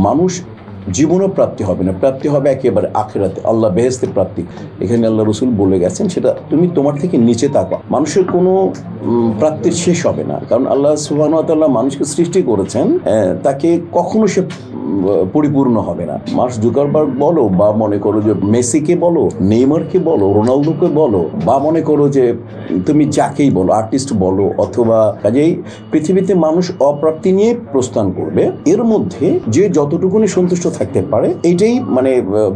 মানুষ জীবনও প্রাপ্তি হবে না, প্রাপ্তি হবে একেবারে আখিরাতে, আল্লাহ বেহেশতের প্রাপ্তি। এখানে আল্লাহ রসুল বলে গেছেন সেটা তুমি তোমার থেকে নিচে তাকাও। মানুষের কোনো প্রাপ্তির শেষ হবে না, কারণ আল্লাহ সুবহানাহু ওয়া তাআলা মানুষকে সৃষ্টি করেছেন, তাকে কখনো সে পরিপূর্ণ হবে না। মার্ক জুকারবার্গ বলো, বা মনে করো যে মেসিকে বলো, নেইমারকে বলো, রোনালদোকে বলো, বা মনে করো যে তুমি যাকেই বলো, আর্টিস্ট বলো, অথবা কাজেই পৃথিবীতে মানুষ অপ্রাপ্তি নিয়ে প্রস্থান করবে। এর মধ্যে যে যতটুকুনি সন্তুষ্ট থাকতে পারে এটাই মানে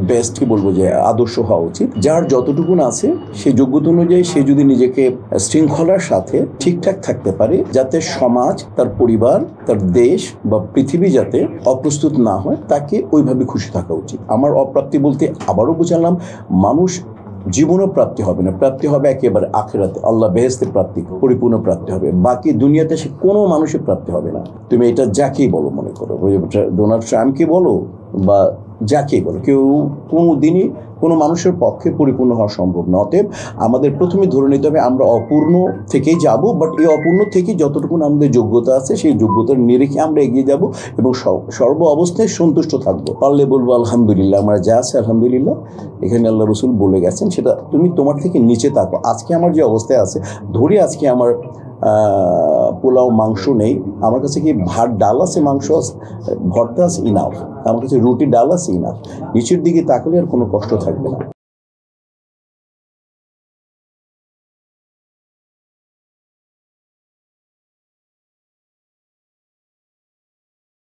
বেস্ট, কি বলবো, যে আদর্শ হওয়া উচিত। যার যতটুকুন আছে সেই যোগ্যতা অনুযায়ী সে যদি নিজেকে শৃঙ্খলার সাথে ঠিকঠাক থাকতে পারে, যাতে সমাজ, তার পরিবার, তার দেশ বা পৃথিবী যাতে অপ্রস্তুত না হয়, তাকে ওইভাবে খুশি থাকা উচিত। আমার অপ্রাপ্তি বলতে আবারও বুঝালাম, মানুষ জীবনও প্রাপ্তি হবে না, প্রাপ্তি হবে একেবারে আখিরাতে, আল্লাহ বেহেশতের প্রাপ্তি, পরিপূর্ণ প্রাপ্তি হবে। বাকি দুনিয়াতে সে কোনো মানুষের প্রাপ্তি হবে না। তুমি এটা যাকেই বলো, মনে করো ডোনাল্ড ট্রাম্পকে বলো বা যাকেই বলো, কেউ কোনো দিনই কোনো মানুষের পক্ষে পরিপূর্ণ হওয়া সম্ভব না। অতএব আমাদের প্রথমে ধরে নিতে হবে আমরা অপূর্ণ থেকেই যাব, বাট এই অপূর্ণ থেকে যতটুকু আমাদের যোগ্যতা আছে সেই যোগ্যতার নিরিখে আমরা এগিয়ে যাব এবং সর্ব অবস্থায় সন্তুষ্ট থাকবো। পারলে বলবো আলহামদুলিল্লাহ, আমরা যা আছে আলহামদুলিল্লাহ। এখানে আল্লাহ রসুল বলে গেছেন সেটা তুমি তোমার থেকে নিচে থাকো। আজকে আমার যে অবস্থায় আছে, ধরি আজকে আমার পোলাও মাংস নেই, আমার কাছে কি ভাত ডাল আছে, মাংস আছে, ভর্তা আছে, ইনাফ। আমার কাছে রুটি ডাল আছে, ইনাফ। নিচের দিকে তাকালে আর কোনো কষ্ট থাকবে না।